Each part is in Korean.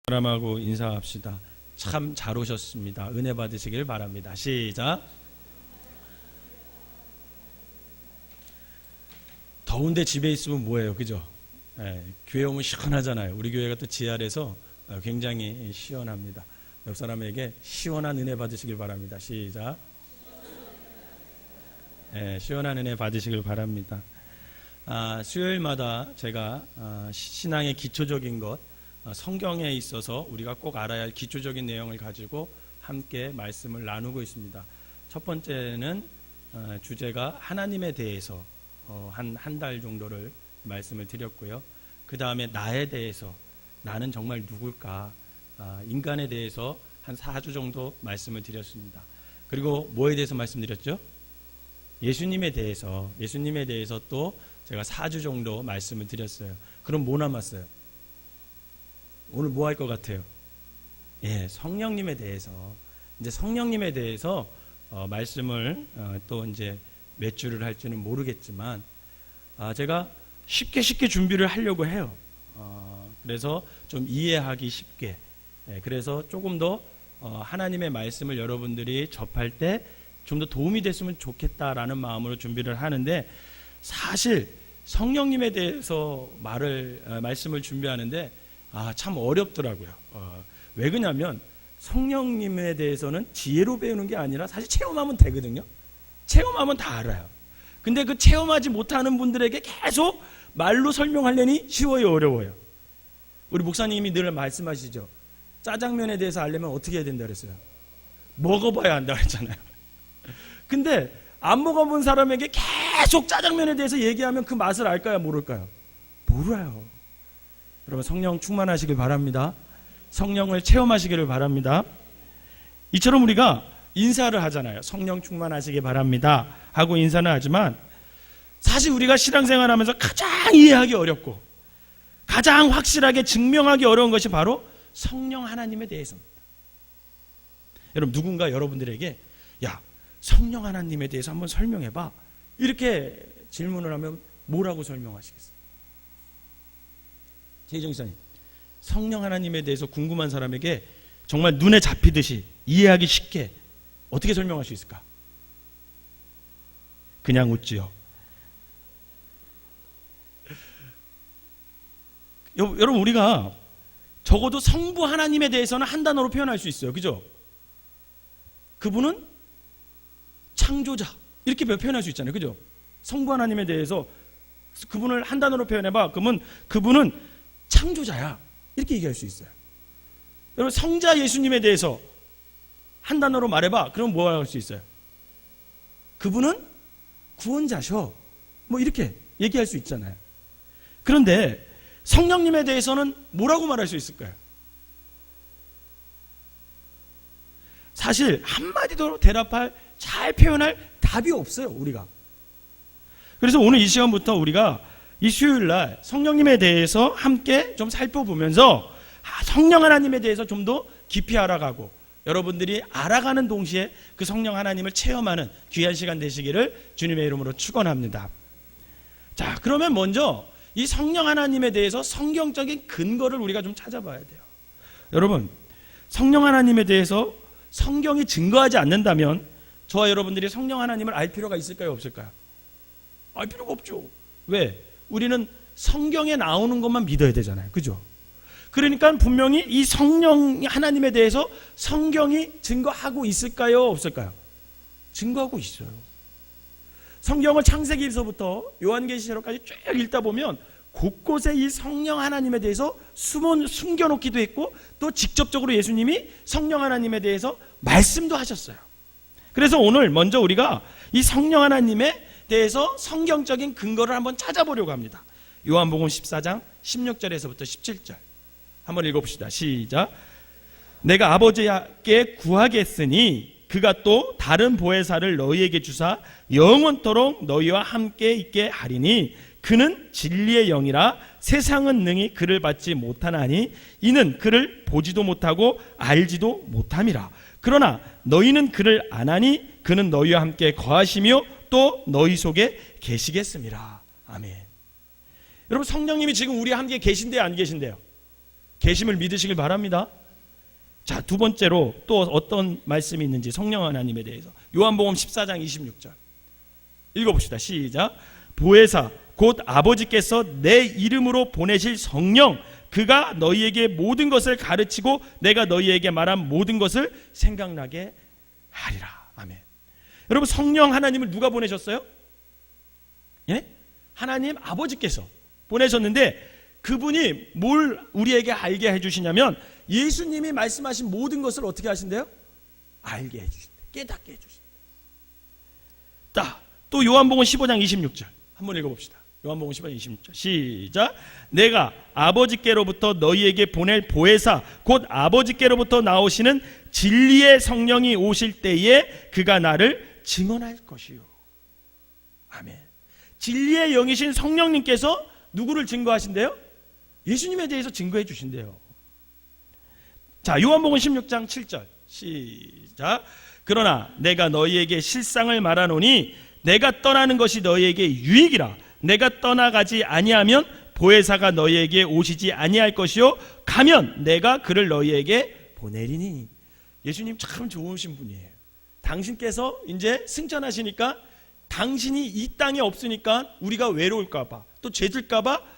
사람하고 인사합시다. 참 잘 오셨습니다. 은혜 받으시길 바랍니다. 시작. 더운데 집에 있으면 뭐예요, 그죠? 교회 오면 시원하잖아요. 우리 교회가 또 지하에서 굉장히 시원합니다. 옆 사람에게 시원한 은혜 받으시길 바랍니다. 시작. 시원한 은혜 받으시길 바랍니다. 수요일마다 제가 신앙의 기초적인 것, 성경에 있어서 우리가 꼭 알아야 할 기초적인 내용을 가지고 함께 말씀을 나누고 있습니다. 첫 번째는 주제가 하나님에 대해서 한 달 정도를 말씀을 드렸고요. 그 다음에 나에 대해서, 나는 정말 누굴까, 인간에 대해서 한 4주 정도 말씀을 드렸습니다. 그리고 뭐에 대해서 말씀드렸죠? 예수님에 대해서 또 제가 4주 정도 말씀을 드렸어요. 그럼 뭐 남았어요? 오늘 뭐 할 것 같아요? 성령님에 대해서, 이제 성령님에 대해서 말씀을 또 이제 몇 주를 할지는 모르겠지만 제가 쉽게 준비를 하려고 해요. 그래서 좀 이해하기 쉽게, 그래서 조금 더 하나님의 말씀을 여러분들이 접할 때 좀 더 도움이 됐으면 좋겠다라는 마음으로 준비를 하는데, 사실 성령님에 대해서 말씀을 준비하는데 참 어렵더라고요. 왜 그러냐면 성령님에 대해서는 지혜로 배우는 게 아니라 사실 체험하면 되거든요. 체험하면 다 알아요. 근데 그 체험하지 못하는 분들에게 계속 말로 설명하려니 쉬워요, 어려워요? 우리 목사님이 늘 말씀하시죠. 짜장면에 대해서 알려면 어떻게 해야 된다 그랬어요? 먹어봐야 한다 그랬잖아요. 근데 안 먹어본 사람에게 계속 짜장면에 대해서 얘기하면 그 맛을 알까요, 모를까요? 몰라요. 여러분, 성령 충만하시길 바랍니다. 성령을 체험하시기를 바랍니다. 이처럼 우리가 인사를 하잖아요. 성령 충만하시기 바랍니다 하고 인사는 하지만, 사실 우리가 신앙생활하면서 가장 이해하기 어렵고 가장 확실하게 증명하기 어려운 것이 바로 성령 하나님에 대해서입니다. 여러분, 누군가 여러분들에게 야, 성령 하나님에 대해서 한번 설명해봐, 이렇게 질문을 하면 뭐라고 설명하시겠어요? 최희정 기사님, 성령 하나님에 대해서 궁금한 사람에게 정말 눈에 잡히듯이 이해하기 쉽게 어떻게 설명할 수 있을까? 그냥 웃지요. 여러분, 우리가 적어도 성부 하나님에 대해서는 한 단어로 표현할 수 있어요. 그죠? 그분은 창조자, 이렇게 표현할 수 있잖아요. 그죠? 성부 하나님에 대해서 그분을 한 단어로 표현해봐, 그러면 그분은 창조자야, 이렇게 얘기할 수 있어요. 여러분, 성자 예수님에 대해서 한 단어로 말해봐, 그럼 뭐 할 수 있어요? 그분은 구원자셔, 뭐 이렇게 얘기할 수 있잖아요. 그런데 성령님에 대해서는 뭐라고 말할 수 있을까요? 사실 한마디도 대답할, 잘 표현할 답이 없어요, 우리가. 그래서 오늘 이 시간부터 우리가 이 수요일날 성령님에 대해서 함께 좀 살펴보면서 성령 하나님에 대해서 좀 더 깊이 알아가고, 여러분들이 알아가는 동시에 그 성령 하나님을 체험하는 귀한 시간 되시기를 주님의 이름으로 축원합니다. 자, 그러면 먼저 이 성령 하나님에 대해서 성경적인 근거를 우리가 좀 찾아봐야 돼요. 여러분, 성령 하나님에 대해서 성경이 증거하지 않는다면 저와 여러분들이 성령 하나님을 알 필요가 있을까요, 없을까요? 알 필요가 없죠. 왜? 우리는 성경에 나오는 것만 믿어야 되잖아요. 그죠? 그러니까 분명히 이 성령 하나님에 대해서 성경이 증거하고 있을까요, 없을까요? 증거하고 있어요. 성경을 창세기에서부터 요한계시록까지 쭉 읽다 보면 곳곳에 이 성령 하나님에 대해서 숨겨놓기도 했고, 또 직접적으로 예수님이 성령 하나님에 대해서 말씀도 하셨어요. 그래서 오늘 먼저 우리가 이 성령 하나님에 대해서 성경적인 근거를 한번 찾아보려고 합니다. 요한복음 14장 16절에서부터 17절 한번 읽어봅시다. 시작. 내가 아버지께 구하겠으니 그가 또 다른 보혜사를 너희에게 주사 영원토록 너희와 함께 있게 하리니 그는 진리의 영이라 세상은 능히 그를 받지 못하나니 이는 그를 보지도 못하고 알지도 못함이라. 그러나 너희는 그를 아나니 그는 너희와 함께 거하시며 또 너희 속에 계시겠습니다. 아멘. 여러분, 성령님이 지금 우리와 함께 계신데요, 안 계신데요? 계심을 믿으시길 바랍니다. 자, 두 번째로 또 어떤 말씀이 있는지 성령 하나님에 대해서 요한복음 14장 26절 읽어봅시다. 시작. 보혜사 곧 아버지께서 내 이름으로 보내실 성령 그가 너희에게 모든 것을 가르치고 내가 너희에게 말한 모든 것을 생각나게 하리라. 아멘. 여러분, 성령 하나님을 누가 보내셨어요? 예? 하나님 아버지께서 보내셨는데 그분이 뭘 우리에게 알게 해주시냐면 예수님이 말씀하신 모든 것을 어떻게 하신대요? 알게 해주신대. 깨닫게 해주신대. 또 요한복음 15장 26절 한번 읽어봅시다. 요한복음 15장 26절 시작. 내가 아버지께로부터 너희에게 보낼 보혜사 곧 아버지께로부터 나오시는 진리의 성령이 오실 때에 그가 나를 증언할 것이요. 아멘. 진리의 영이신 성령님께서 누구를 증거하신대요? 예수님에 대해서 증거해 주신대요. 자, 요한복음 16장 7절 시작. 그러나 내가 너희에게 실상을 말하노니 내가 떠나는 것이 너희에게 유익이라. 내가 떠나가지 아니하면 보혜사가 너희에게 오시지 아니할 것이요 가면 내가 그를 너희에게 보내리니. 예수님 참 좋으신 분이에요. 당신께서 이제 승천하시니까 당신이 이 땅에 없으니까 우리가 외로울까봐 또 죄질까봐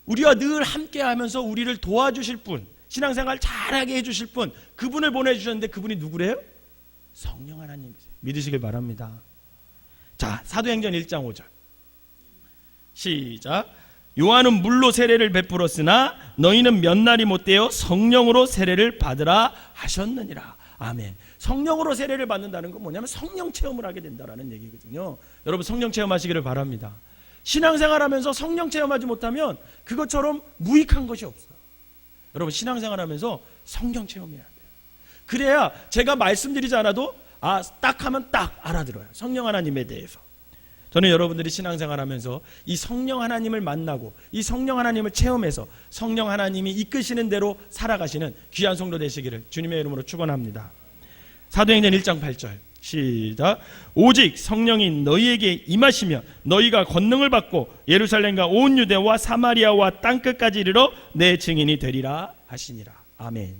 우리와 늘 함께하면서 우리를 도와주실 분, 신앙생활 잘하게 해주실 분, 그분을 보내주셨는데 그분이 누구래요? 성령 하나님이세요. 믿으시길 바랍니다. 자, 사도행전 1장 5절 시작. 요한은 물로 세례를 베풀었으나 너희는 몇 날이 못되어 성령으로 세례를 받으라 하셨느니라. 아멘. 성령으로 세례를 받는다는 건 뭐냐면 성령 체험을 하게 된다는 얘기거든요. 여러분, 성령 체험하시기를 바랍니다. 신앙생활하면서 성령 체험하지 못하면 그것처럼 무익한 것이 없어요. 여러분, 신앙생활하면서 성령 체험해야 돼요. 그래야 제가 말씀드리지 않아도 딱 하면 딱 알아들어요. 성령 하나님에 대해서. 저는 여러분들이 신앙생활하면서 이 성령 하나님을 만나고 이 성령 하나님을 체험해서 성령 하나님이 이끄시는 대로 살아가시는 귀한 성도 되시기를 주님의 이름으로 축원합니다. 사도행전 1장 8절 시작. 오직 성령이 너희에게 임하시며 너희가 권능을 받고 예루살렘과 온 유대와 사마리아와 땅끝까지 이르러 내 증인이 되리라 하시니라. 아멘.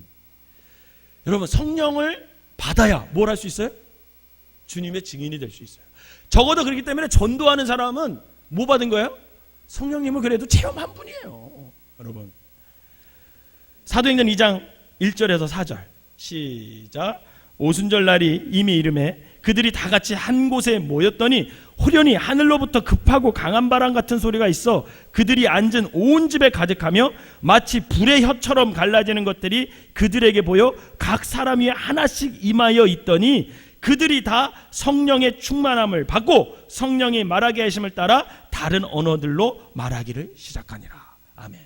여러분, 성령을 받아야 뭘 할 수 있어요? 주님의 증인이 될 수 있어요. 적어도 그렇기 때문에 전도하는 사람은 뭐 받은 거예요? 성령님을 그래도 체험한 분이에요. 여러분, 사도행전 2장 1절에서 4절 시작. 오순절 날이 이미 이름에 그들이 다 같이 한 곳에 모였더니 호련히 하늘로부터 급하고 강한 바람 같은 소리가 있어 그들이 앉은 온 집에 가득하며 마치 불의 혀처럼 갈라지는 것들이 그들에게 보여 각 사람 위에 하나씩 임하여 있더니 그들이 다 성령의 충만함을 받고 성령이 말하게 하심을 따라 다른 언어들로 말하기를 시작하니라. 아멘.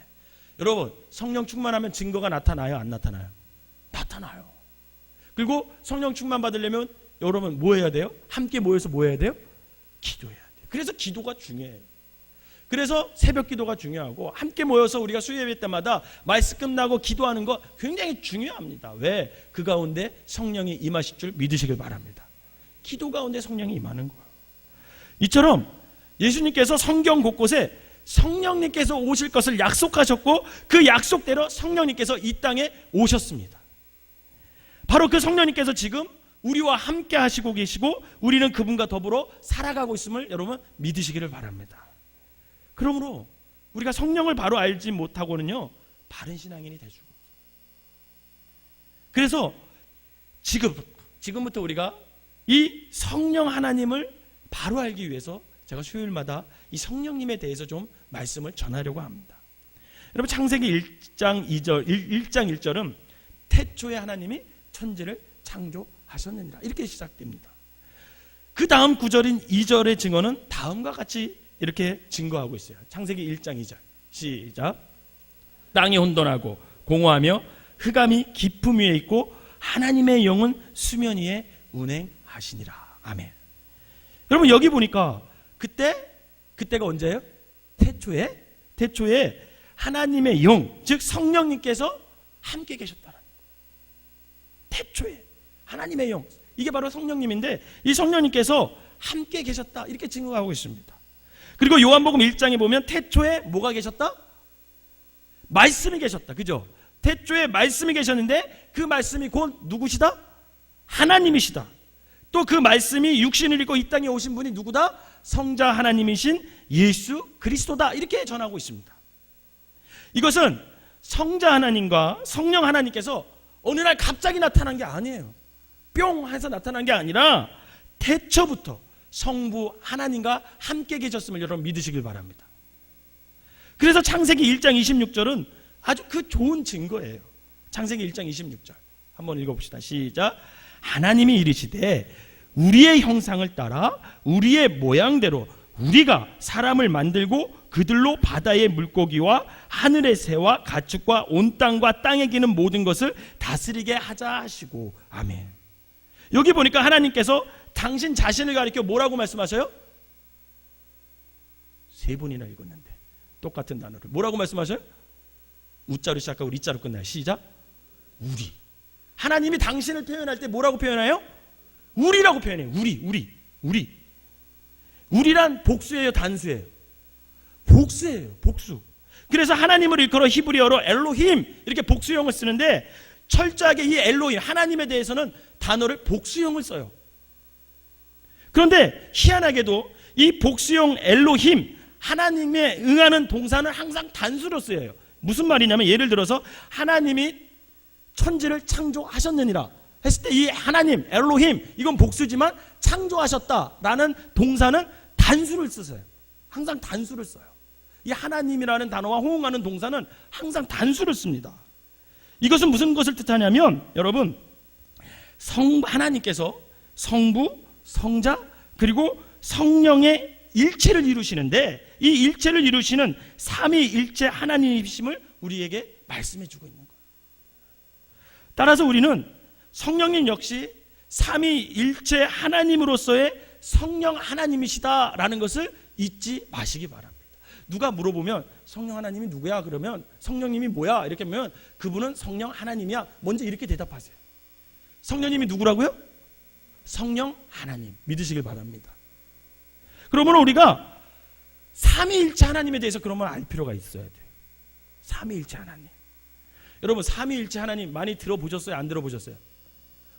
여러분, 성령 충만하면 증거가 나타나요? 안 나타나요? 나타나요. 그리고 성령 충만 받으려면 여러분 뭐 해야 돼요? 함께 모여서 뭐 해야 돼요? 기도해야 돼요. 그래서 기도가 중요해요. 그래서 새벽 기도가 중요하고 함께 모여서 우리가 수요예배 때마다 말씀 끝나고 기도하는 거 굉장히 중요합니다. 왜? 그 가운데 성령이 임하실 줄 믿으시길 바랍니다. 기도 가운데 성령이 임하는 거예요. 이처럼 예수님께서 성경 곳곳에 성령님께서 오실 것을 약속하셨고 그 약속대로 성령님께서 이 땅에 오셨습니다. 바로 그 성령님께서 지금 우리와 함께 하시고 계시고 우리는 그분과 더불어 살아가고 있음을 여러분 믿으시기를 바랍니다. 그러므로 우리가 성령을 바로 알지 못하고는요 바른 신앙인이 될 수가 없어요. 그래서 지금부터 우리가 이 성령 하나님을 바로 알기 위해서 제가 수요일마다 이 성령님에 대해서 좀 말씀을 전하려고 합니다. 여러분, 창세기 1장 1절은 태초에 하나님이 천지를 창조하셨느니라 이렇게 시작됩니다. 그 다음 구절인 2절의 증언은 다음과 같이 이렇게 증거하고 있어요. 창세기 1장 2절 시작. 땅이 혼돈하고 공허하며 흑암이 깊음 위에 있고 하나님의 영은 수면 위에 운행하시니라. 아멘. 여러분, 여기 보니까 그때가 언제예요? 태초에 하나님의 영, 즉 성령님께서 함께 계셨다는 거예요. 태초에 하나님의 영, 이게 바로 성령님인데 이 성령님께서 함께 계셨다 이렇게 증거하고 있습니다. 그리고 요한복음 1장에 보면 태초에 뭐가 계셨다? 말씀이 계셨다. 그죠? 태초에 말씀이 계셨는데 그 말씀이 곧 누구시다? 하나님이시다. 또 그 말씀이 육신을 입고 이 땅에 오신 분이 누구다? 성자 하나님이신 예수 그리스도다. 이렇게 전하고 있습니다. 이것은 성자 하나님과 성령 하나님께서 어느 날 갑자기 나타난 게 아니에요. 뿅 해서 나타난 게 아니라 태초부터 성부 하나님과 함께 계셨음을 여러분 믿으시길 바랍니다. 그래서 창세기 1장 26절은 아주 그 좋은 증거예요. 창세기 1장 26절 한번 읽어봅시다. 시작. 하나님이 이르시되 우리의 형상을 따라 우리의 모양대로 우리가 사람을 만들고 그들로 바다의 물고기와 하늘의 새와 가축과 온 땅과 땅에 기는 모든 것을 다스리게 하자 하시고. 아멘. 여기 보니까 하나님께서 당신 자신을 가리켜 뭐라고 말씀하셔요? 세 번이나 읽었는데 똑같은 단어를 뭐라고 말씀하셔요? 우자로 시작하고 리자로 끝나요. 시작. 우리. 하나님이 당신을 표현할 때 뭐라고 표현해요? 우리라고 표현해요. 우리. 우리란 복수예요, 단수예요? 복수예요, 복수. 그래서 하나님을 일컬어 히브리어로 엘로힘 이렇게 복수형을 쓰는데 철저하게 이 엘로힘 하나님에 대해서는 단어를 복수형을 써요. 그런데 희한하게도 이 복수형 엘로힘 하나님에 응하는 동사는 항상 단수로 쓰여요. 무슨 말이냐면 예를 들어서 하나님이 천지를 창조하셨느니라 했을 때 이 하나님 엘로힘 이건 복수지만 창조하셨다라는 동사는 단수를 쓰세요. 항상 단수를 써요. 이 하나님이라는 단어와 호응하는 동사는 항상 단수를 씁니다. 이것은 무슨 것을 뜻하냐면 여러분 하나님께서 성부, 성자 그리고 성령의 일체를 이루시는데 이 일체를 이루시는 삼위일체 하나님이심을 우리에게 말씀해 주고 있는 거예요. 따라서 우리는 성령님 역시 삼위일체 하나님으로서의 성령 하나님이시다라는 것을 잊지 마시기 바랍니다. 누가 물어보면 성령 하나님이 누구야? 그러면 성령님이 뭐야? 이렇게 하면 그분은 성령 하나님이야. 먼저 이렇게 대답하세요. 성령님이 누구라고요? 성령 하나님. 믿으시길 바랍니다. 그러면 우리가 삼위일체 하나님에 대해서 그러면 알 필요가 있어야 돼요. 삼위일체 하나님. 여러분 삼위일체 하나님 많이 들어보셨어요? 안 들어보셨어요?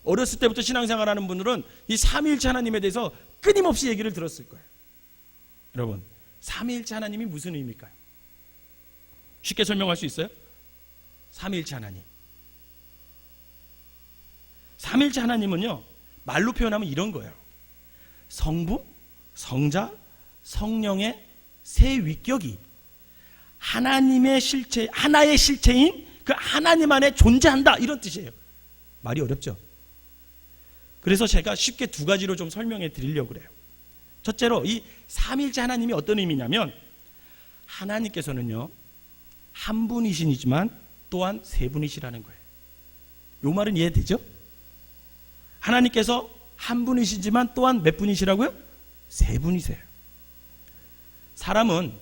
어렸을 때부터 신앙생활하는 분들은 이 삼위일체 하나님에 대해서 끊임없이 얘기를 들었을 거예요. 여러분 삼위일체 하나님이 무슨 의미일까요? 쉽게 설명할 수 있어요? 삼위일체 하나님. 삼위일체 하나님은요 말로 표현하면 이런 거예요. 성부, 성자, 성령의 세 위격이 하나님의 실체, 하나의 실체인 그 하나님 안에 존재한다 이런 뜻이에요. 말이 어렵죠? 그래서 제가 쉽게 두 가지로 좀 설명해 드리려고 그래요. 첫째로 이 삼위일체 하나님이 어떤 의미냐면 하나님께서는요 한 분이시지만 또한 세 분이시라는 거예요. 이 말은 이해되죠? 하나님께서 한 분이시지만 또한 몇 분이시라고요? 세 분이세요. 사람은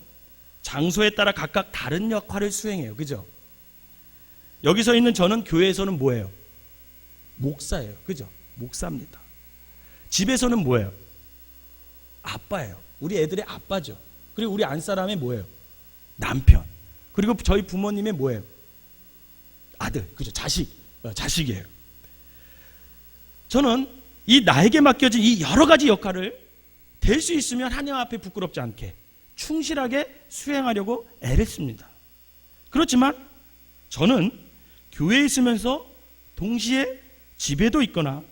장소에 따라 각각 다른 역할을 수행해요. 그죠? 여기서 있는 저는 교회에서는 뭐예요? 목사예요. 그죠? 목사입니다. 집에서는 뭐예요? 아빠예요. 우리 애들의 아빠죠. 그리고 우리 안사람의 뭐예요? 남편. 그리고 저희 부모님의 뭐예요? 아들. 그죠? 자식이에요. 저는 이 나에게 맡겨진 이 여러 가지 역할을 될 수 있으면 하나님 앞에 부끄럽지 않게 충실하게 수행하려고 애를 씁니다. 그렇지만 저는 교회에 있으면서 동시에 집에도 있거나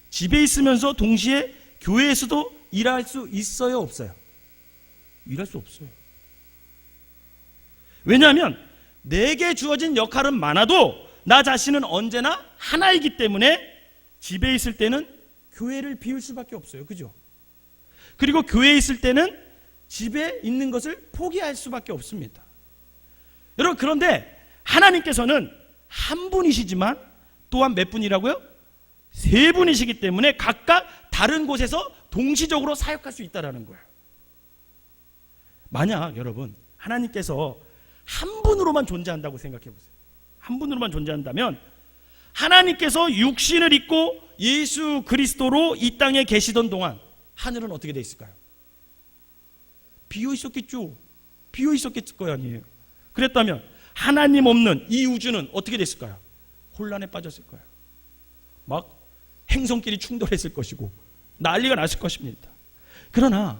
집에 있으면서 동시에 교회에서도 일할 수 있어요? 없어요? 일할 수 없어요. 왜냐하면 내게 주어진 역할은 많아도 나 자신은 언제나 하나이기 때문에 집에 있을 때는 교회를 비울 수밖에 없어요. 그죠? 그리고 교회에 있을 때는 집에 있는 것을 포기할 수밖에 없습니다. 여러분 그런데 하나님께서는 한 분이시지만 또한 몇 분이라고요? 세 분이시기 때문에 각각 다른 곳에서 동시적으로 사역할 수 있다는 거예요. 만약 여러분 하나님께서 한 분으로만 존재한다고 생각해 보세요. 한 분으로만 존재한다면 하나님께서 육신을 입고 예수 그리스도로 이 땅에 계시던 동안 하늘은 어떻게 돼 있을까요? 비어 있었겠죠. 비어 있었겠을 거 아니에요. 그랬다면 하나님 없는 이 우주는 어떻게 됐을까요? 혼란에 빠졌을 거예요. 막 행성끼리 충돌했을 것이고 난리가 났을 것입니다. 그러나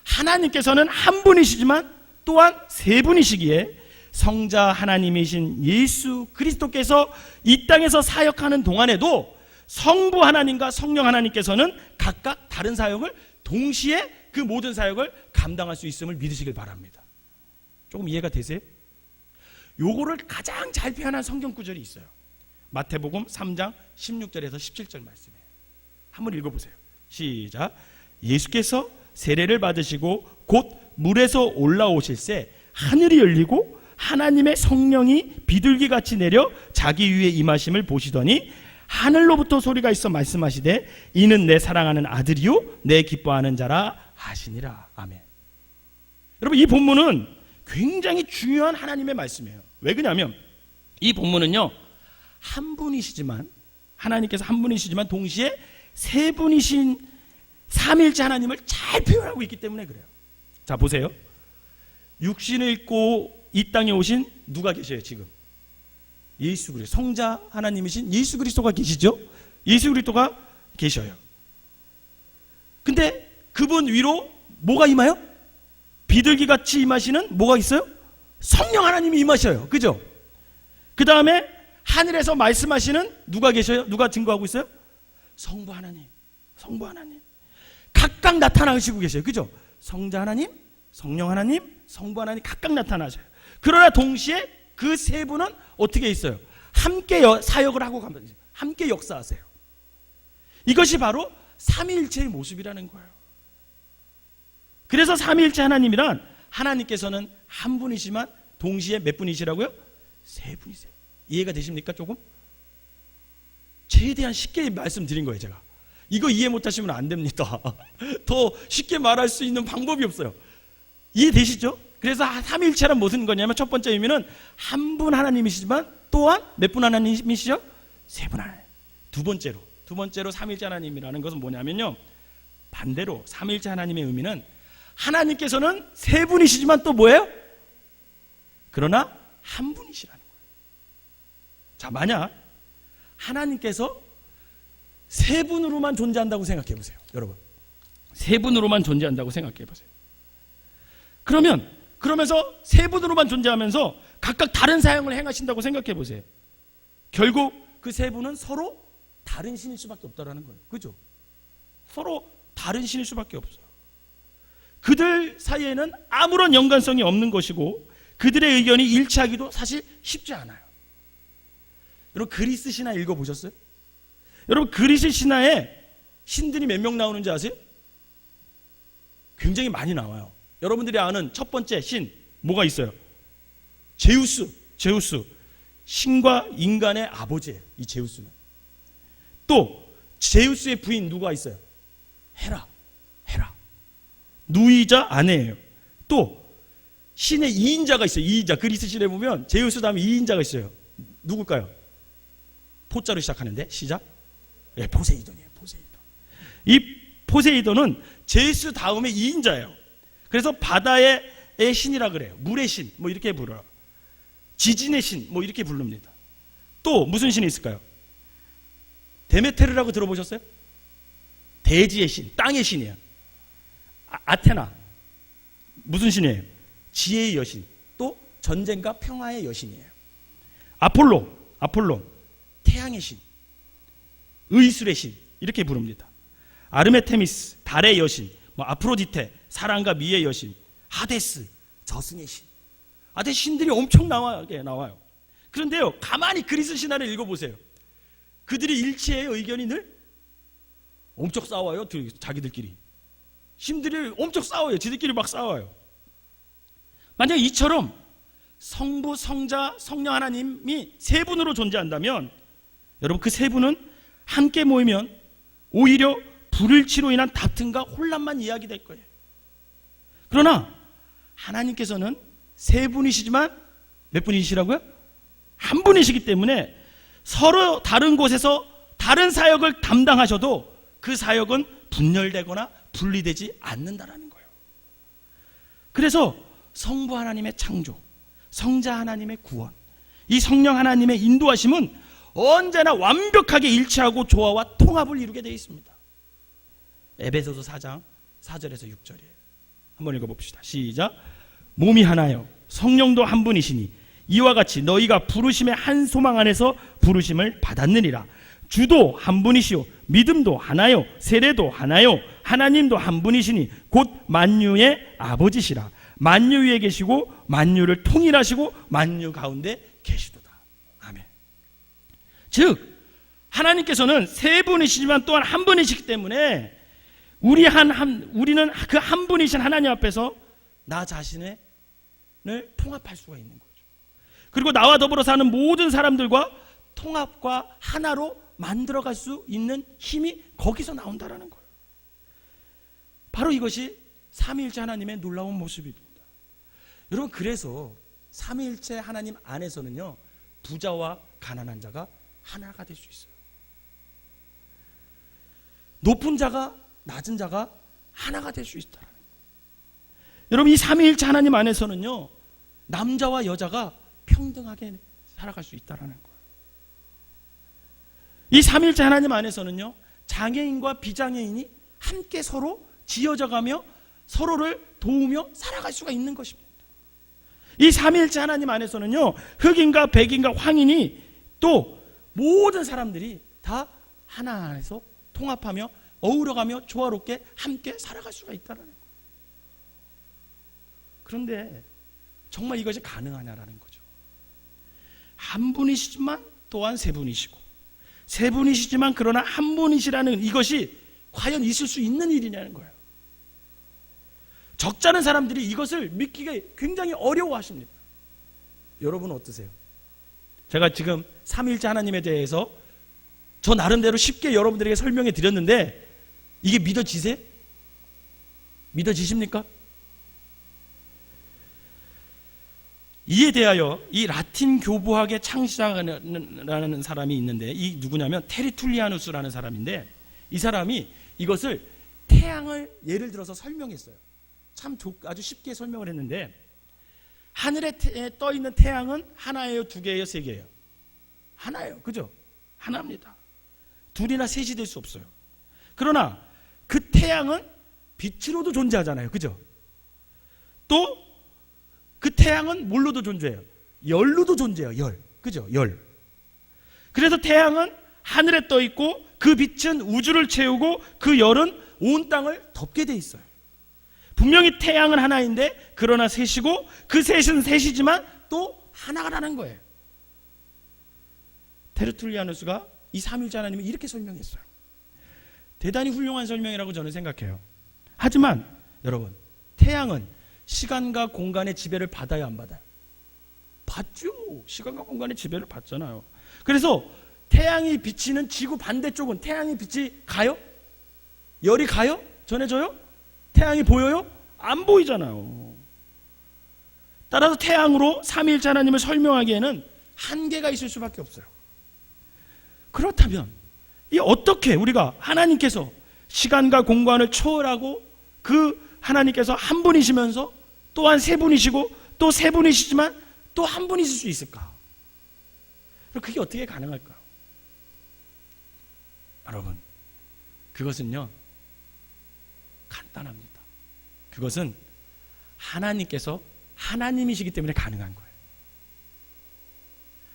하나님께서는 한 분이시지만 또한 세 분이시기에 성자 하나님이신 예수 그리스도께서 이 땅에서 사역하는 동안에도 성부 하나님과 성령 하나님께서는 각각 다른 사역을 동시에 그 모든 사역을 감당할 수 있음을 믿으시길 바랍니다. 조금 이해가 되세요? 요거를 가장 잘 표현한 성경 구절이 있어요. 마태복음 3장 16절에서 17절 말씀이에요. 한번 읽어보세요. 시작. 예수께서 세례를 받으시고 곧 물에서 올라오실새 하늘이 열리고 하나님의 성령이 비둘기같이 내려 자기 위에 임하심을 보시더니 하늘로부터 소리가 있어 말씀하시되 이는 내 사랑하는 아들이요 내 기뻐하는 자라 하시니라. 아멘. 여러분, 이 본문은 굉장히 중요한 하나님의 말씀이에요. 왜 그러냐면 이 본문은요, 한 분이시지만, 하나님께서 한 분이시지만 동시에 세 분이신 삼위일체 하나님을 잘 표현하고 있기 때문에 그래요. 자, 보세요. 육신을 입고 이 땅에 오신 누가 계셔요? 지금 예수 그리스도, 성자 하나님이신 예수 그리스도가 계시죠? 예수 그리스도가 계셔요. 근데 그분 위로 뭐가 임하여? 비둘기같이 임하시는 뭐가 있어요? 성령 하나님이 임하셔요. 그죠? 그 다음에 하늘에서 말씀하시는 누가 계셔요? 누가 증거하고 있어요? 성부 하나님. 성부 하나님 각각 나타나시고 계셔요. 그죠? 성자 하나님, 성령 하나님, 성부 하나님 각각 나타나셔요. 그러나 동시에 그 세 분은 어떻게 있어요? 함께 사역을 하고 가면 함께 역사하세요. 이것이 바로 삼위일체의 모습이라는 거예요. 그래서 삼위일체 하나님이란, 하나님께서는 한 분이지만 동시에 몇 분이시라고요? 세 분이세요. 이해가 되십니까? 조금? 최대한 쉽게 말씀드린 거예요. 제가 이거 이해 못하시면 안 됩니다. 더 쉽게 말할 수 있는 방법이 없어요. 이해되시죠? 그래서 삼위일체란 무슨 거냐면, 첫 번째 의미는 한 분 하나님이시지만 또한 몇 분 하나님이시죠? 세 분 하나님. 두 번째로 삼위일체 하나님이라는 것은 뭐냐면요, 반대로 삼위일체 하나님의 의미는 하나님께서는 세 분이시지만 또 뭐예요? 그러나 한 분이시라는 거예요. 자, 만약 하나님께서 세 분으로만 존재한다고 생각해 보세요. 여러분, 세 분으로만 존재한다고 생각해 보세요. 그러면서 세 분으로만 존재하면서 각각 다른 사역을 행하신다고 생각해 보세요. 결국 그 세 분은 서로 다른 신일 수밖에 없다라는 거예요. 그죠? 서로 다른 신일 수밖에 없어요. 그들 사이에는 아무런 연관성이 없는 것이고 그들의 의견이 일치하기도 사실 쉽지 않아요. 여러분, 그리스 신화 읽어보셨어요? 여러분, 그리스 신화에 신들이 몇 명 나오는지 아세요? 굉장히 많이 나와요. 여러분들이 아는 첫 번째 신 뭐가 있어요? 제우스. 신과 인간의 아버지예요. 이 제우스는. 또 제우스의 부인 누가 있어요? 헤라. 누이자 아내예요. 또 신의 2인자가 있어요. 2인자. 그리스 신에 보면 제우스 다음에 2인자가 있어요. 누굴까요? 포자로 시작하는데 시작. 네, 포세이돈이에요. 이 포세이돈은 제우스 다음에 2인자예요. 그래서 바다의 신이라 그래요. 물의 신, 뭐 이렇게 불러요. 지진의 신, 뭐 이렇게 부릅니다. 또 무슨 신이 있을까요? 데메테르라고 들어보셨어요? 대지의 신, 땅의 신이에요. 아테나, 무슨 신이에요? 지혜의 여신, 또 전쟁과 평화의 여신이에요. 아폴론, 태양의 신, 의술의 신, 이렇게 부릅니다. 아르메테미스, 달의 여신, 뭐 아프로디테, 사랑과 미의 여신, 하데스, 저승의 신. 신들이 엄청 나와요. 그런데요, 가만히 그리스 신화를 읽어보세요. 그들이 일체의 의견이 늘 엄청 싸워요. 자기들끼리. 신들이 엄청 싸워요. 지들끼리 막 싸워요. 만약 이처럼 성부, 성자, 성령 하나님이 세 분으로 존재한다면, 여러분, 그 세 분은 함께 모이면 오히려 불일치로 인한 다툼과 혼란만 이야기될 거예요. 그러나 하나님께서는 세 분이시지만 몇 분이시라고요? 한 분이시기 때문에 서로 다른 곳에서 다른 사역을 담당하셔도 그 사역은 분열되거나 분리되지 않는다라는 거예요. 그래서 성부 하나님의 창조, 성자 하나님의 구원, 이 성령 하나님의 인도하심은 언제나 완벽하게 일치하고 조화와 통합을 이루게 되어 있습니다. 에베소서 4장 4절에서 6절이에요. 한번 읽어봅시다. 시작. 몸이 하나요 성령도 한 분이시니 이와 같이 너희가 부르심의 한 소망 안에서 부르심을 받았느니라. 주도 한 분이시요 믿음도 하나요 세례도 하나요 하나님도 한 분이시니 곧 만유의 아버지시라. 만유 위에 계시고 만유를 통일하시고 만유 가운데 계시도다. 아멘. 즉 하나님께서는 세 분이시지만 또한 한 분이시기 때문에 우리는 그 한 분이신 하나님 앞에서 나 자신을 통합할 수가 있는 거죠. 그리고 나와 더불어 사는 모든 사람들과 통합과 하나로 만들어갈 수 있는 힘이 거기서 나온다라는 거예요. 바로 이것이 삼위일체 하나님의 놀라운 모습입니다. 여러분, 그래서 삼위일체 하나님 안에서는요, 부자와 가난한 자가 하나가 될 수 있어요. 높은 자가 낮은 자가 하나가 될 수 있다라는 거예요. 여러분, 이 삼위일체 하나님 안에서는요, 남자와 여자가 평등하게 살아갈 수 있다라는 거예요. 이 삼위일체 하나님 안에서는요, 장애인과 비장애인이 함께 서로 지어져가며 서로를 도우며 살아갈 수가 있는 것입니다. 이 삼위일체 하나님 안에서는요, 흑인과 백인과 황인이 또 모든 사람들이 다 하나 안에서 통합하며 어우러가며 조화롭게 함께 살아갈 수가 있다는 거예요. 그런데 정말 이것이 가능하냐라는 거죠. 한 분이시지만 또한 세 분이시고, 세 분이시지만 그러나 한 분이시라는 이것이 과연 있을 수 있는 일이냐는 거예요. 적잖은 사람들이 이것을 믿기가 굉장히 어려워하십니다. 여러분 어떠세요? 제가 지금 삼위일체 하나님에 대해서 저 나름대로 쉽게 여러분들에게 설명해 드렸는데 이게 믿어지세요? 믿어지십니까? 이에 대하여 이 라틴 교부학의 창시자라는 사람이 있는데, 이 누구냐면 테리툴리아누스라는 사람인데, 이 사람이 이것을 태양을 예를 들어서 설명했어요. 참 아주 쉽게 설명을 했는데, 하늘에 떠 있는 태양은 하나예요, 두 개예요, 세 개예요? 하나예요. 그죠? 하나입니다. 둘이나 셋이 될 수 없어요. 그러나 그 태양은 빛으로도 존재하잖아요. 그죠? 또 그 태양은 뭘로도 존재해요? 열로도 존재해요. 열. 그죠? 열. 그래서 태양은 하늘에 떠 있고 그 빛은 우주를 채우고 그 열은 온 땅을 덮게 돼 있어요. 분명히 태양은 하나인데 그러나 셋이고 그 셋은 셋이지만 또 하나가라는 거예요. 테르툴리아누스가 이 삼위일체 하나님을 이렇게 설명했어요. 대단히 훌륭한 설명이라고 저는 생각해요. 하지만 여러분, 태양은 시간과 공간의 지배를 받아야 안 받아요? 받죠. 시간과 공간의 지배를 받잖아요. 그래서 태양이 비치는 지구 반대쪽은 태양의 빛이 가요? 열이 가요? 전해져요? 태양이 보여요? 안 보이잖아요. 따라서 태양으로 삼위일체 하나님을 설명하기에는 한계가 있을 수밖에 없어요. 그렇다면 이 어떻게 우리가 하나님께서 시간과 공간을 초월하고 그 하나님께서 한 분이시면서 또한 세 분이시고 또 세 분이시지만 또 한 분이실 수 있을까? 그게 어떻게 가능할까요? 여러분, 그것은요 간단합니다. 그것은 하나님께서 하나님이시기 때문에 가능한 거예요.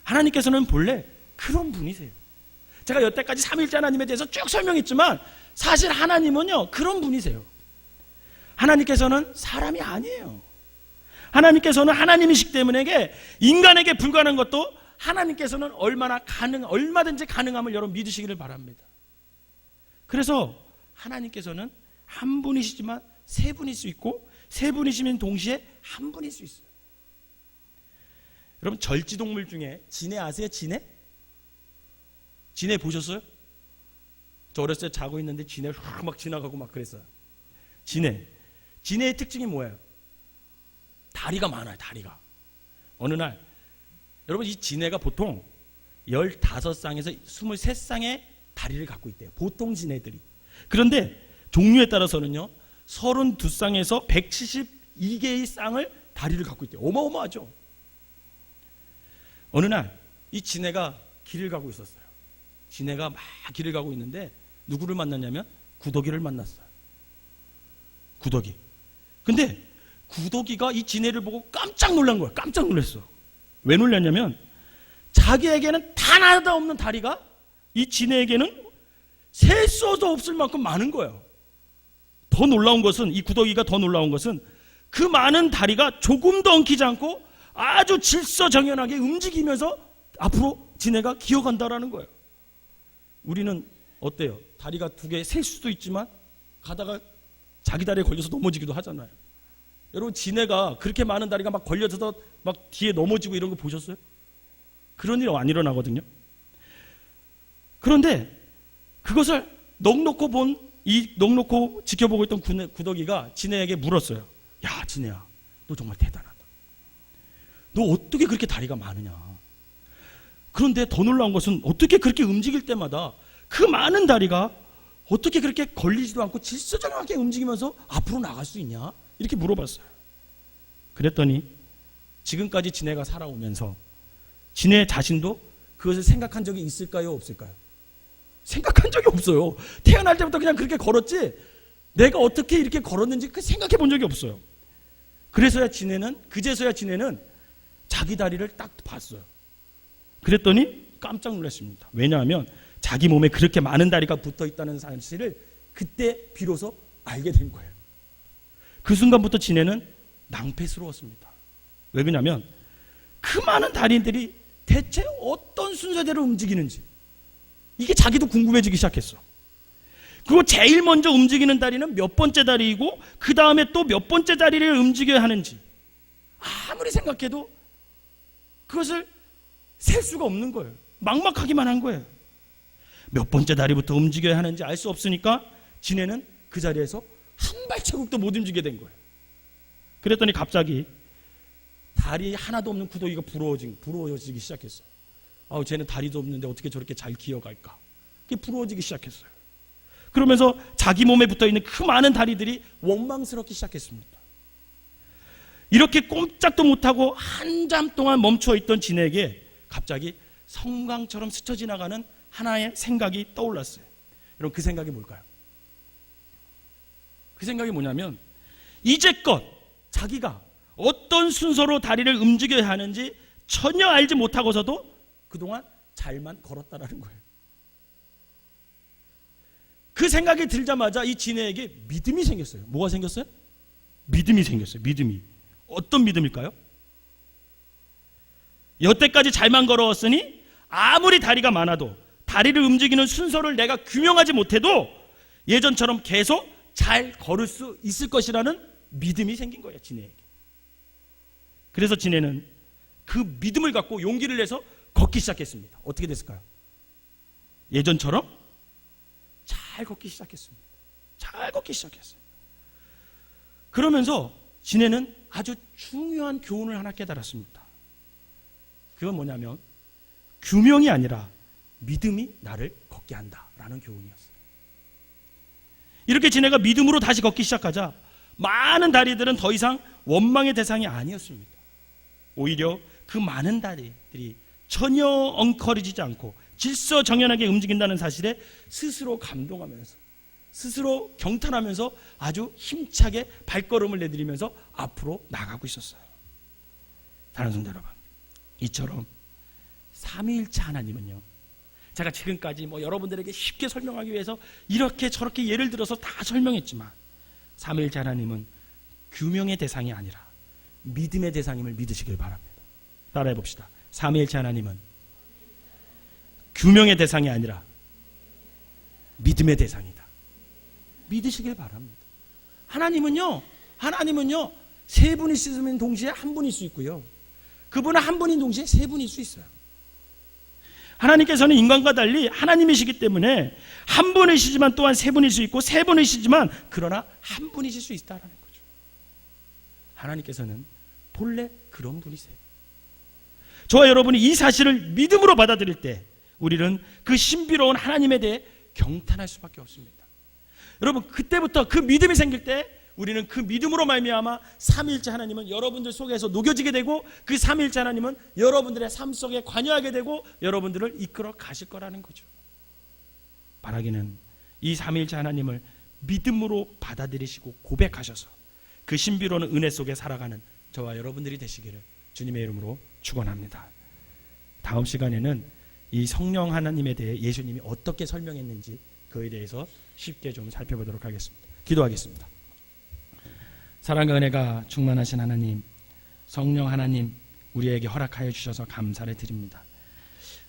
하나님께서는 본래 그런 분이세요. 제가 여태까지 삼위일체 하나님에 대해서 쭉 설명했지만 사실 하나님은요 그런 분이세요. 하나님께서는 사람이 아니에요. 하나님께서는 하나님이시기 때문에 인간에게 불가능한 것도 하나님께서는 얼마든지 가능함을 여러분 믿으시기를 바랍니다. 그래서 하나님께서는 한 분이시지만 세 분일 수 있고 세 분이시면 동시에 한 분일 수 있어요. 여러분, 절지동물 중에 진해 아세요? 진해? 진해 보셨어요? 저 어렸을 때 자고 있는데 진해 막 지나가고 막 그랬어요. 진해의 특징이 뭐예요? 다리가 많아요. 다리가. 어느 날 여러분, 이 진해가 보통 15쌍에서 23쌍의 다리를 갖고 있대요. 보통 진해들이. 그런데 종류에 따라서는요 32쌍에서 172개의 쌍을 다리를 갖고 있대요. 어마어마하죠. 어느 날 이 지네가 길을 가고 있었어요. 지네가 막 길을 가고 있는데 누구를 만났냐면 구더기를 만났어요. 구더기. 근데 구더기가 이 지네를 보고 깜짝 놀란 거예요. 깜짝 놀랐어. 왜 놀랐냐면 자기에게는 하나도 없는 다리가 이 지네에게는 셀 수도 없을 만큼 많은 거예요. 더 놀라운 것은, 이 구더기가 더 놀라운 것은 그 많은 다리가 조금도 엉키지 않고 아주 질서정연하게 움직이면서 앞으로 지네가 기어간다라는 거예요. 우리는 어때요? 다리가 두 개 셀 수도 있지만 가다가 자기 다리에 걸려서 넘어지기도 하잖아요. 여러분, 지네가 그렇게 많은 다리가 막 걸려서 막 뒤에 넘어지고 이런 거 보셨어요? 그런 일 안 일어나거든요. 그런데 그것을 넉넉히 지켜보고 있던 구더기가 지네에게 물었어요. 야, 지네야, 너 정말 대단하다. 너 어떻게 그렇게 다리가 많으냐? 그런데 더 놀라운 것은 어떻게 그렇게 움직일 때마다 그 많은 다리가 어떻게 그렇게 걸리지도 않고 질서정연하게 움직이면서 앞으로 나갈 수 있냐? 이렇게 물어봤어요. 그랬더니 지금까지 지네가 살아오면서 지네 자신도 그것을 생각한 적이 있을까요? 없을까요? 생각한 적이 없어요. 태어날 때부터 그냥 그렇게 걸었지 내가 어떻게 이렇게 걸었는지 생각해 본 적이 없어요. 그제서야 지네는 자기 다리를 딱 봤어요. 그랬더니 깜짝 놀랐습니다. 왜냐하면 자기 몸에 그렇게 많은 다리가 붙어 있다는 사실을 그때 비로소 알게 된 거예요. 그 순간부터 지네는 낭패스러웠습니다. 왜 그러냐면 그 많은 다리들이 대체 어떤 순서대로 움직이는지 이게 자기도 궁금해지기 시작했어. 그리고 제일 먼저 움직이는 다리는 몇 번째 다리이고 그 다음에 또 몇 번째 다리를 움직여야 하는지 아무리 생각해도 그것을 셀 수가 없는 거예요. 막막하기만 한 거예요. 몇 번째 다리부터 움직여야 하는지 알 수 없으니까 지네는 그 자리에서 한 발자국도 못 움직이게 된 거예요. 그랬더니 갑자기 다리 하나도 없는 구더기가 부러워지기 시작했어요. 쟤는 다리도 없는데 어떻게 저렇게 잘 기어갈까? 그게 부러워지기 시작했어요. 그러면서 자기 몸에 붙어있는 그 많은 다리들이 원망스럽기 시작했습니다. 이렇게 꼼짝도 못하고 한참 동안 멈춰있던 지네에게 갑자기 성광처럼 스쳐 지나가는 하나의 생각이 떠올랐어요. 여러분, 그 생각이 뭘까요? 그 생각이 뭐냐면 이제껏 자기가 어떤 순서로 다리를 움직여야 하는지 전혀 알지 못하고서도 그동안 잘만 걸었다라는 거예요. 그 생각이 들자마자 이 지네에게 믿음이 생겼어요. 뭐가 생겼어요? 믿음이 생겼어요. 믿음이. 어떤 믿음일까요? 여태까지 잘만 걸어왔으니 아무리 다리가 많아도 다리를 움직이는 순서를 내가 규명하지 못해도 예전처럼 계속 잘 걸을 수 있을 것이라는 믿음이 생긴 거예요, 지네에게. 그래서 지네는 그 믿음을 갖고 용기를 내서 걷기 시작했습니다. 어떻게 됐을까요? 예전처럼 잘 걷기 시작했습니다. 잘 걷기 시작했어요. 그러면서 지네는 아주 중요한 교훈을 하나 깨달았습니다. 그건 뭐냐면 규명이 아니라 믿음이 나를 걷게 한다라는 교훈이었어요. 이렇게 지네가 믿음으로 다시 걷기 시작하자 많은 다리들은 더 이상 원망의 대상이 아니었습니다. 오히려 그 많은 다리들이 전혀 엉커리지지 않고 질서정연하게 움직인다는 사실에 스스로 감동하면서 스스로 경탄하면서 아주 힘차게 발걸음을 내디디면서 앞으로 나가고 있었어요. 다른 성도 여러분, 이처럼 삼위일체 하나님은요, 제가 지금까지 여러분들에게 쉽게 설명하기 위해서 이렇게 저렇게 예를 들어서 다 설명했지만 삼위일체 하나님은 규명의 대상이 아니라 믿음의 대상임을 믿으시길 바랍니다. 따라해 봅시다. 삼위일체 하나님은 규명의 대상이 아니라 믿음의 대상이다. 믿으시길 바랍니다. 하나님은요 세 분이 있으면 동시에 한 분일 수 있고요, 그분은 한 분인 동시에 세 분일 수 있어요. 하나님께서는 인간과 달리 하나님이시기 때문에 한 분이시지만 또한 세 분일 수 있고 세 분이시지만 그러나 한 분이실 수 있다는 거죠. 하나님께서는 본래 그런 분이세요. 저와 여러분이 이 사실을 믿음으로 받아들일 때 우리는 그 신비로운 하나님에 대해 경탄할 수밖에 없습니다. 여러분, 그때부터 그 믿음이 생길 때 우리는 그 믿음으로 말미암아 삼위일체 하나님은 여러분들 속에서 녹여지게 되고 그 삼위일체 하나님은 여러분들의 삶 속에 관여하게 되고 여러분들을 이끌어 가실 거라는 거죠. 바라기는 이 삼위일체 하나님을 믿음으로 받아들이시고 고백하셔서 그 신비로운 은혜 속에 살아가는 저와 여러분들이 되시기를 주님의 이름으로 축원합니다. 다음 시간에는 이 성령 하나님에 대해 예수님이 어떻게 설명했는지 그에 대해서 쉽게 좀 살펴보도록 하겠습니다. 기도하겠습니다. 사랑과 은혜가 충만하신 하나님, 성령 하나님, 우리에게 허락하여 주셔서 감사를 드립니다.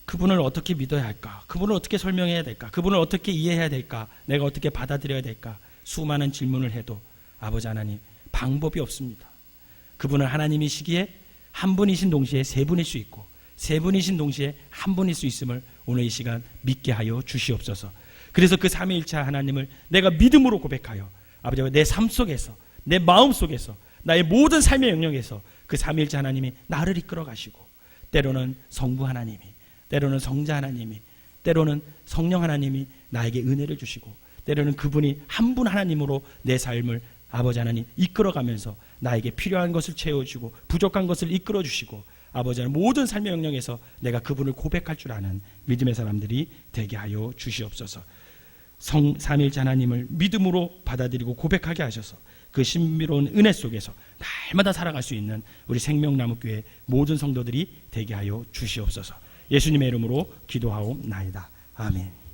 그분을 어떻게 믿어야 할까? 그분을 어떻게 설명해야 될까? 그분을 어떻게 이해해야 될까? 내가 어떻게 받아들여야 될까? 수많은 질문을 해도 아버지 하나님, 방법이 없습니다. 그분은 하나님이시기에 한 분이신 동시에 세 분일 수 있고 세 분이신 동시에 한 분일 수 있음을 오늘 이 시간 믿게 하여 주시옵소서. 그래서 그 삼위일체 하나님을 내가 믿음으로 고백하여 아버지와 내 삶 속에서, 내 마음 속에서, 나의 모든 삶의 영역에서 그 삼위일체 하나님이 나를 이끌어 가시고, 때로는 성부 하나님이, 때로는 성자 하나님이, 때로는 성령 하나님이 나에게 은혜를 주시고, 때로는 그분이 한 분 하나님으로 내 삶을 아버지 하나님 이끌어가면서 나에게 필요한 것을 채워주고 부족한 것을 이끌어주시고, 아버지 하나님 모든 삶의 영역에서 내가 그분을 고백할 줄 아는 믿음의 사람들이 되게 하여 주시옵소서. 삼위일체 하나님을 믿음으로 받아들이고 고백하게 하셔서 그 신비로운 은혜 속에서 날마다 살아갈 수 있는 우리 생명나무교회 모든 성도들이 되게 하여 주시옵소서. 예수님의 이름으로 기도하옵나이다. 아멘.